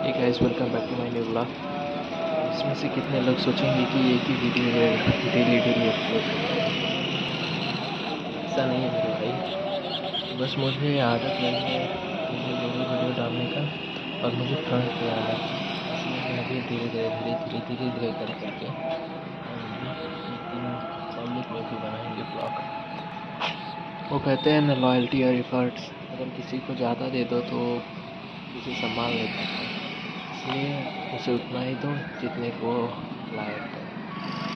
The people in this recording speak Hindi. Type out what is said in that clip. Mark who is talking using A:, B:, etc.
A: Hey guys, welcome back to my new vlog. इसमें से कितने लोग सोचेंगे कि एक ही वीडियो डेली डेली अपलोड करता है। ऐसा नहीं है मेरे भाई, बस मुझे आदत नहीं है डेली डेली वीडियो डालने का और मुझे फ्रंट पे आना था, इसलिए मैं भी धीरे धीरे कर करके अभी एक दिन पब्लिक में भी बनाएंगे ब्लॉग। वो कहते हैं ना, लॉयल्टी और एफर्ट्स, अगर किसी को ज़्यादा दे दो तो उसे संभाल नहीं पाता है, इसलिए उसे उतना ही दो जितने को लायक है।